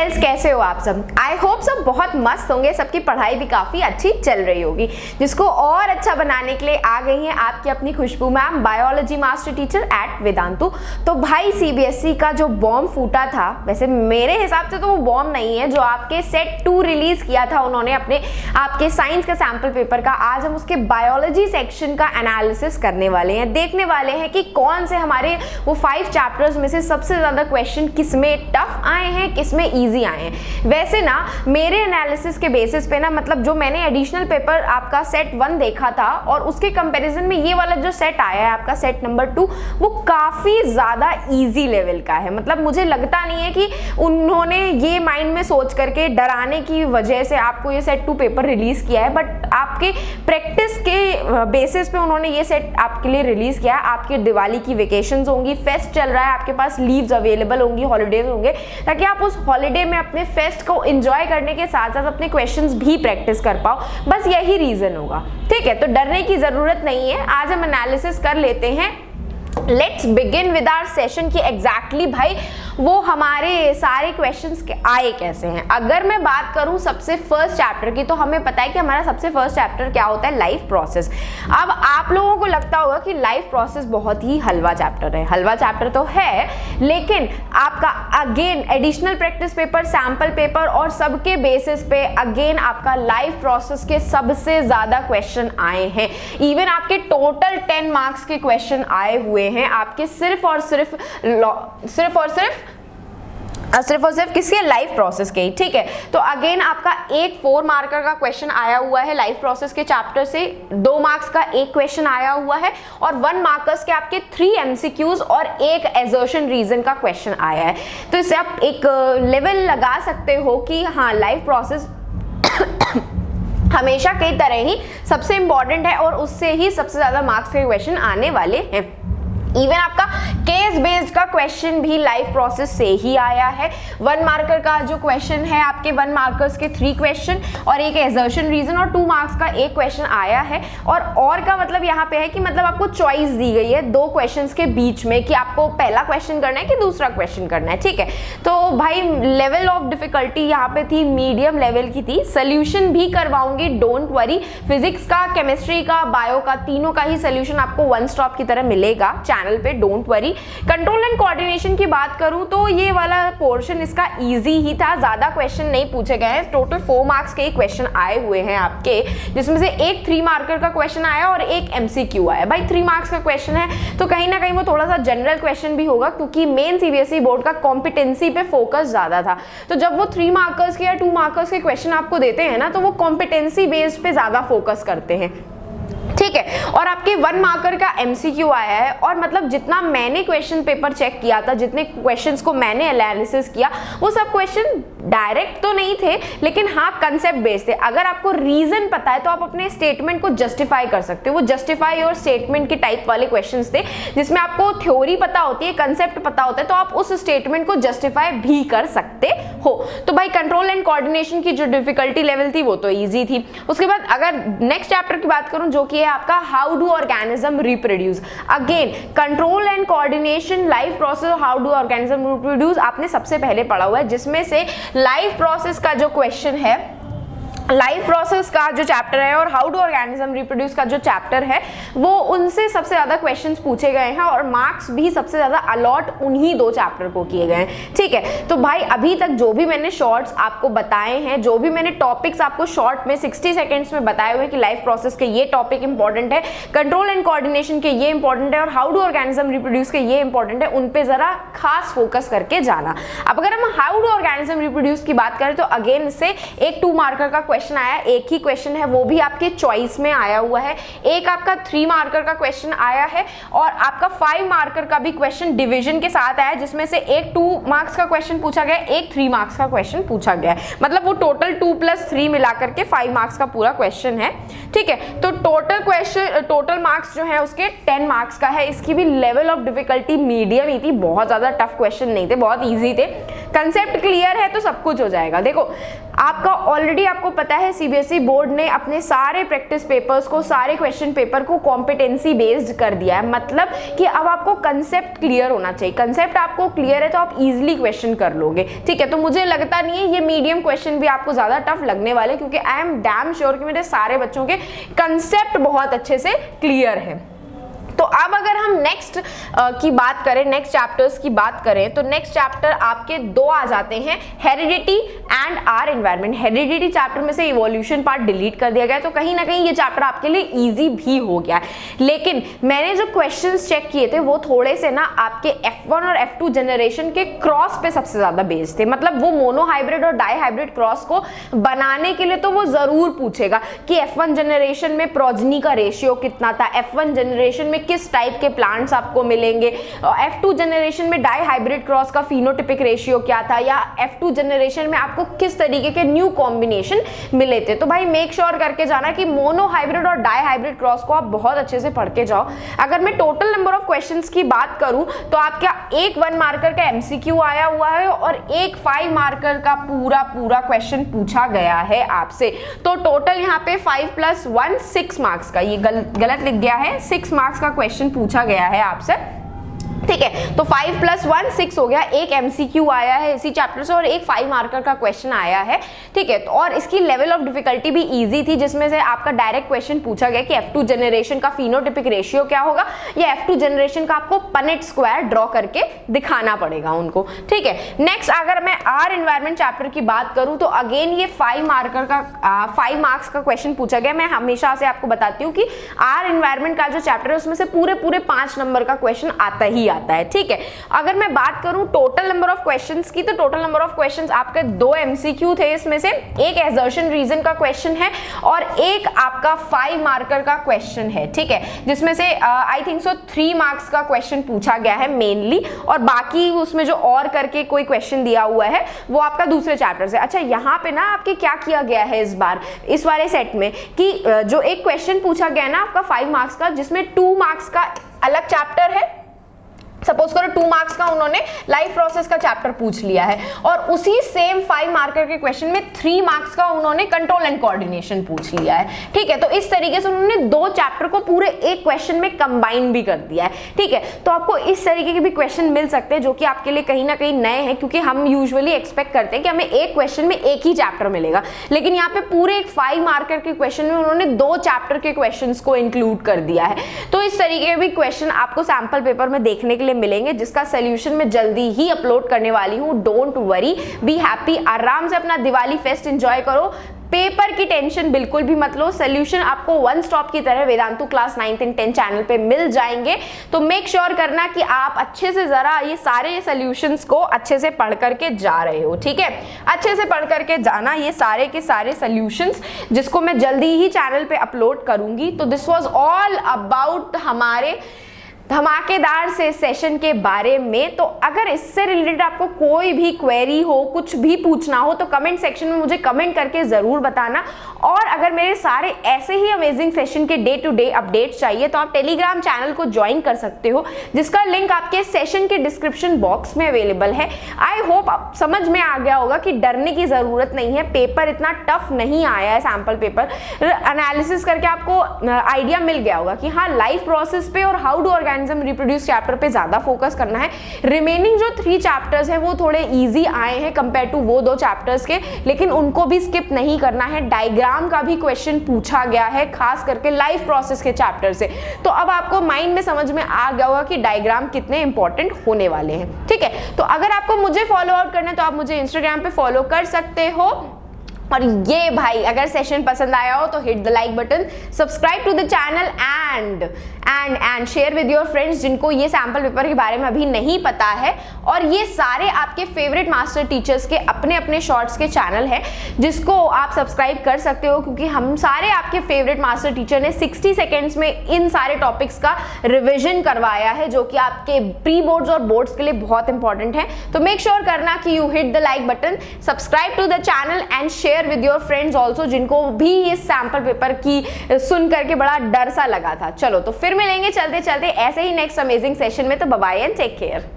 Girls, कैसे हो आप सब? आई होप सब बहुत मस्त होंगे, सबकी पढ़ाई भी काफ़ी अच्छी चल रही होगी। जिसको और अच्छा बनाने के लिए आ गई हैं आपकी अपनी Khushboo ma'am, biology master teacher at Vedantu. तो भाई सीबीएसई का जो बॉम्ब फूटा था, वैसे मेरे हिसाब से तो वो बॉम्ब नहीं है, जो आपके सेट 2 रिलीज किया था उन्होंने अपने आपके साइंस का सैंपल पेपर का। आज हम उसके बायोलॉजी सेक्शन का एनालिसिस करने वाले हैं, देखने वाले हैं कि कौन से हमारे वो 5 चैप्टर्स में से सबसे ज़्यादा क्वेश्चन किसमें टफ आए हैं, किसमें इजी आए हैं। वैसे ना मेरे एनालिसिस के बेसिस पे ना, मतलब जो मैंने एडिशनल पेपर आपका सेट 1 देखा था और उसके कंपैरिजन में ये वाला जो सेट आया है आपका सेट नंबर 2, वो काफ़ी ज़्यादा इजी लेवल का है। मतलब मुझे लगता नहीं है कि उन्होंने ये माइंड में सोच करके डराने की वजह से आपको ये सेट 2 पेपर रिलीज़ किया है, बट आपके प्रैक्टिस के बेसिस पे उन्होंने ये सेट आपके लिए रिलीज़ किया है। आपके दिवाली की वेकेशंस होंगी, फेस्ट चल रहा है, आपके पास लीव्स अवेलेबल होंगी, हॉलीडेज होंगे, ताकि आप उस हॉलीडे में अपने फेस्ट को एंजॉय करने के साथ साथ अपने क्वेश्चंस भी प्रैक्टिस कर पाओ। बस यही रीजन होगा, ठीक है? तो डरने की जरूरत नहीं है। आज हम एनालिसिस कर लेते हैं। Let's begin with our session की एग्जैक्टली भाई वो हमारे सारे क्वेश्चंस के आए कैसे हैं। अगर मैं बात करूं सबसे फर्स्ट चैप्टर की, तो हमें पता है कि हमारा सबसे फर्स्ट चैप्टर क्या होता है, लाइफ प्रोसेस। अब आप लोगों को लगता होगा कि लाइफ प्रोसेस बहुत ही हलवा चैप्टर है। हलवा चैप्टर तो है, लेकिन आपका again additional practice paper, sample paper और सबके बेसिस पे अगेन आपका लाइफ प्रोसेस के सबसे ज्यादा क्वेश्चन आए हैं। इवन आपके टोटल 10 मार्क्स के क्वेश्चन आए हुए हैं आपके सिर्फ और सिर्फ किसके, लाइफ प्रोसेस के, ठीक है? तो अगेन आपका एक 4 मार्कर का क्वेश्चन आया हुआ है लाइफ प्रोसेस के चैप्टर से, 2 मार्क्स का एक क्वेश्चन आया हुआ है और 1 मार्कर्स के आपके 3 एमसीक्यूज और एक एजर्शन रीजन का क्वेश्चन आया है। तो इससे आप एक लेवल लगा सकते हो कि हाँ, लाइफ प्रोसेस हमेशा की तरह ही सबसे इंपॉर्टेंट है और उससे ही सबसे ज्यादा मार्क्स के क्वेश्चन आने वाले हैं। इवन आपका केस बेस्ड का क्वेश्चन भी लाइफ प्रोसेस से ही आया है। 1 मार्कर का जो क्वेश्चन है आपके 1 मार्कर्स के 3 क्वेश्चन और एक एजर्शन रीजन और 2 मार्क्स का एक क्वेश्चन आया है। और का मतलब यहाँ पे है कि मतलब आपको चॉइस दी गई है 2 क्वेश्चंस के बीच में कि आपको पहला क्वेश्चन करना है कि दूसरा क्वेश्चन करना है, ठीक है? तो भाई लेवल ऑफ डिफिकल्टी यहाँ पे थी मीडियम लेवल की थी। सोल्यूशन भी करवाऊंगी, डोंट वरी। फिजिक्स का, केमिस्ट्री का, बायो का, तीनों का ही सोल्यूशन आपको 1 स्टॉप की तरह मिलेगा चैनल पे, don't worry. Control and coordination की बात करूं तो ये वाला पोर्शन इसका इजी ही था, ज्यादा क्वेश्चन नहीं पूछे गए हैं। टोटल 4 मार्क्स के क्वेश्चन आए हुए हैं आपके, जिसमें से एक 3 मार्कर का क्वेश्चन आया और एक एमसीक्यू आया। भाई 3 मार्क्स का क्वेश्चन है तो कहीं ना कहीं वो थोड़ा सा जनरल क्वेश्चन भी होगा, क्योंकि मेन सीबीएसई बोर्ड का कॉम्पिटेंसी पे फोकस ज्यादा था। तो जब वो 3 मार्कर्स के या 2 मार्कर्स के क्वेश्चन आपको देते हैं ना, तो वो कॉम्पिटेंसी बेस्ड पे ज्यादा फोकस करते हैं, ठीक है? और आपके 1 मार्कर का एमसीक्यू आया है और मतलब जितना मैंने क्वेश्चन पेपर चेक किया था, जितने क्वेश्चंस को मैंने एनालिसिस किया, वो सब क्वेश्चन डायरेक्ट तो नहीं थे, लेकिन हाँ कंसेप्ट बेस्ड थे। अगर आपको रीजन पता है तो आप अपने स्टेटमेंट को जस्टिफाई कर सकते हो। वो जस्टिफाई योर स्टेटमेंट के टाइप वाले क्वेश्चंस थे, जिसमें आपको थ्योरी पता होती है, कंसेप्ट पता होता है, तो आप उस स्टेटमेंट को जस्टिफाई भी कर सकते हो। तो भाई कंट्रोल एंड कोऑर्डिनेशन की जो डिफिकल्टी लेवल थी वो तो ईजी थी। उसके बाद अगर नेक्स्ट चैप्टर की बात करूं, जो कि है आपका how do organism reproduce. Again control and coordination, life process, how do organism reproduce आपने सबसे पहले पढ़ा हुआ है, जिसमें से लाइफ प्रोसेस का जो क्वेश्चन है, लाइफ प्रोसेस का जो चैप्टर है और हाउ डू ऑर्गेनिज्म रिप्रोड्यूस का जो चैप्टर है, वो उनसे सबसे ज्यादा क्वेश्चंस पूछे गए हैं और मार्क्स भी सबसे ज्यादा अलॉट उन्हीं 2 चैप्टर को किए गए हैं, ठीक है? तो भाई अभी तक जो भी मैंने शॉर्ट्स आपको बताए हैं, जो भी मैंने टॉपिक्स आपको शॉर्ट में 60 सेकेंड्स में बताए हुए कि लाइफ प्रोसेस के ये टॉपिक इंपॉर्टेंट है, कंट्रोल एंड कोऑर्डिनेशन के ये इंपॉर्टेंट है और हाउ डू ऑर्गेनिज्म रिप्रोड्यूस के ये इंपॉर्टेंट है, उन पे जरा खास फोकस करके जाना। अब अगर हम हाउ डू ऑर्गेनिज्म रिप्रोड्यूस की बात करें तो अगेन इससे एक 2 मार्कर का क्वेश्चन आया, एक ही क्वेश्चन है, वो भी आपके चॉइस में आया हुआ है। एक आपका 3 मार्कर का क्वेश्चन आया है और आपका 5 मार्कर का भी क्वेश्चन डिवीजन के साथ आया, जिसमें से एक 2 मार्क्स का क्वेश्चन पूछा गया, एक 3 मार्क्स का क्वेश्चन पूछा गया है। मतलब वो टोटल 2 + 3 मिलाकर के 5 मार्क्स का पूरा क्वेश्चन है, ठीक है? तो टोटल मार्क्स जो है उसके 10 मार्क्स का है। इसकी भी लेवल ऑफ डिफिकल्टी मीडियम ही थी, बहुत ज्यादा टफ क्वेश्चन नहीं थे, बहुत ईजी थे। कंसेप्ट क्लियर है तो सब कुछ हो जाएगा। देखो आपका ऑलरेडी आपको पता है सीबीएसई बोर्ड ने अपने सारे प्रैक्टिस पेपर्स को, सारे क्वेश्चन पेपर को कॉम्पिटेंसी बेस्ड कर दिया है। मतलब कि अब आपको कंसेप्ट क्लियर होना चाहिए। कंसेप्ट आपको क्लियर है तो आप इजीली क्वेश्चन कर लोगे, ठीक है। तो मुझे लगता नहीं है ये मीडियम क्वेश्चन भी आपको ज्यादा टफ लगने वाले, क्योंकि आई एम डैम श्योर कि मेरे सारे बच्चों के कंसेप्ट बहुत अच्छे से क्लियर है। तो अब अगर हम नेक्स्ट की बात करें, नेक्स्ट चैप्टर्स की बात करें, तो नेक्स्ट चैप्टर आपके दो आ जाते हैं, heredity and are environment. Heredity chapter में से इवोल्यूशन पार्ट डिलीट कर दिया गया, तो कहीं ना कहीं ये चैप्टर आपके लिए इजी भी हो गया है। लेकिन मैंने जो क्वेश्चंस चेक किए थे वो थोड़े से ना आपके F1 और F2 जनरेशन के क्रॉस पे सबसे ज्यादा बेस्ड थे। मतलब वो मोनो हाइब्रिड और डाई हाइब्रिड क्रॉस को बनाने के लिए तो वो जरूर पूछेगा कि F1 जनरेशन में प्रोजनी का रेशियो कितना था, F1 जनरेशन में किस टाइप के प्लांट्स आपको मिलेंगे, F2 जनरेशन में डाई हाइब्रिड क्रॉस का फिनोटिपिक रेशियो क्या था, या F2 जनरेशन में आपको किस तरीके के न्यू कॉम्बिनेशन मिले थे। तो भाई मेक श्योर करके जाना कि मोनो हाइब्रिड और डाई हाइब्रिड क्रॉस को आप बहुत अच्छे से पढ़ के जाओ। अगर मैं टोटल नंबर ऑफ क्वेश्चंस की बात करूं तो आपका एक 1 मार्कर का MCQ आया हुआ है और एक 5 मार्कर का पूरा क्वेश्चन पूछा गया है आपसे। तो टोटल यहाँ पे 5 + 1 6 मार्क्स का, ये गलत लिख गया है, 6 मार्क्स का क्वेश्चन पूछा गया है आपसे, ठीक है। तो 5 + 1 6 हो गया। एक MCQ आया है इसी चैप्टर से और एक 5 मार्कर का क्वेश्चन आया है, ठीक है। तो और इसकी लेवल ऑफ डिफिकल्टी भी इजी थी, जिसमें से आपका डायरेक्ट क्वेश्चन पूछा गया कि F2 जनरेशन का फिनोटिपिक रेशियो क्या होगा, या F2 जनरेशन का आपको पनेट स्क्वायर ड्रॉ करके दिखाना पड़ेगा उनको, ठीक है। नेक्स्ट अगर मैं आर एनवायरनमेंट चैप्टर की बात करूं तो अगेन ये 5 मार्कर का 5 मार्क्स का क्वेश्चन पूछा गया। मैं हमेशा से आपको बताती हूँ कि आर एनवायरनमेंट का जो चैप्टर है उसमें से पूरे 5 नंबर का क्वेश्चन आता है, ठीक है। अगर मैं बात करूं टोटल नंबर ऑफ क्वेश्चंस की, तो टोटल नंबर ऑफ क्वेश्चंस आपके 2 MCQ थे, इसमें से एक एजर्शन रीजन का क्वेश्चन है और एक आपका 5 मार्कर का क्वेश्चन है, ठीक है, जिसमें से आई थिंक सो 3 मार्क्स का क्वेश्चन पूछा गया है मेनली, और बाकी उसमें जो और करके कोई क्वेश्चन दिया हुआ है वो आपका दूसरे चैप्टर से। अच्छा, यहाँ पे ना आपके क्या किया गया है इस बार इस वाले सेट में कि जो एक क्वेश्चन पूछा गया ना आपका 5 मार्क्स का, जिसमें 2 मार्क्स का अलग चैप्टर है, सपोज करो 2 मार्क्स का उन्होंने लाइफ प्रोसेस का चैप्टर पूछ लिया है, और उसी सेम 5 मार्कर के क्वेश्चन में 3 मार्क्स का उन्होंने कंट्रोल एंड कोऑर्डिनेशन पूछ लिया है, ठीक है। तो इस तरीके से उन्होंने 2 चैप्टर को पूरे एक क्वेश्चन में कंबाइन भी कर दिया है, ठीक है। तो आपको इस तरीके के भी क्वेश्चन मिल सकते हैं जो कि आपके लिए कहीं ना कहीं नए हैं, क्योंकि हम यूजुअली एक्सपेक्ट करते हैं कि हमें एक क्वेश्चन में एक ही चैप्टर मिलेगा, लेकिन यहाँ पे पूरे एक 5 मार्कर के क्वेश्चन में उन्होंने 2 चैप्टर के क्वेश्चन को इंक्लूड कर दिया है। तो इस तरीके के भी क्वेश्चन आपको सैंपल पेपर में देखने के लिए मिलेंगे, जिसका सोल्यूशन मैं जल्दी ही अपलोड करने वाली हूं। डोंट वरी, बी हैप्पी, आराम से अपना दिवाली फेस्ट एंजॉय करो, पेपर की टेंशन बिल्कुल भी मत लो। सोल्यूशन आपको वन स्टॉप की तरह Vedantu class 9th and 10th channel पे मिल जाएंगे। तो मेक श्योर करना कि आप अच्छे से जरा ये सारे सोल्यूशंस को अच्छे से पढ़ करके जा रहे हो, ठीक है। अच्छे से पढ़ करके जाना ये सारे के सारे सोल्यूशंस, जिसको मैं जल्दी ही चैनल पे अपलोड करूंगी। तो दिस वाज ऑल अबाउट हमारे धमाकेदार से सेशन के बारे में। तो अगर इससे रिलेटेड आपको कोई भी क्वेरी हो, कुछ भी पूछना हो, तो कमेंट सेक्शन में मुझे कमेंट करके जरूर बताना। और अगर मेरे सारे ऐसे ही अमेजिंग सेशन के डे टू डे अपडेट्स चाहिए तो आप टेलीग्राम चैनल को ज्वाइन कर सकते हो, जिसका लिंक आपके सेशन के डिस्क्रिप्शन बॉक्स में अवेलेबल है। आई होप आप समझ में आ गया होगा कि डरने की जरूरत नहीं है, पेपर इतना टफ नहीं आया है। सैंपल पेपर एनालिसिस करके आपको आइडिया मिल गया होगा कि हाँ, लाइफ प्रोसेस पे और how do organism reproduce chapter पे ज्यादा फोकस करना है। रिमेनिंग जो 3 चैप्टर्स हैं वो थोड़े इजी आए हैं कंपेयर टू वो 2 चैप्टर्स के, लेकिन उनको भी स्किप नहीं करना है। डायग्राम का भी क्वेश्चन पूछा गया है, खास करके लाइफ प्रोसेस के चैप्टर से। तो अब आपको माइंड में समझ में आ गया होगा कि डायग्राम कितने इंपॉर्टेंट होने वाले हैं, ठीक है। तो अगर आपको मुझे फॉलो आउट करना है तो आप मुझे इंस्टाग्राम पे फॉलो कर सकते हो। और ये भाई, अगर सेशन पसंद आया हो तो hit the like button, subscribe to the channel and share with your friends जिनको ये सैंपल पेपर के बारे में अभी नहीं पता है। और ये सारे आपके फेवरेट मास्टर टीचर्स के अपने अपने शॉर्ट्स के चैनल है, जिसको आप सब्सक्राइब कर सकते हो, क्योंकि हम सारे आपके फेवरेट मास्टर टीचर ने 60 सेकेंड्स में इन सारे टॉपिक्स का रिविजन करवाया है, जो कि आपके प्री बोर्ड्स और बोर्ड्स के लिए बहुत इंपॉर्टेंट है। तो मेक श्योर करना कि you hit the like button, subscribe to the channel and share with your friends also, जिनको भी इस सैंपल पेपर की सुन करके बड़ा डर सा लगा था। चलो, तो फिर मिलेंगे चलते चलते ऐसे ही नेक्स्ट अमेजिंग सेशन में। तो bye bye and take care.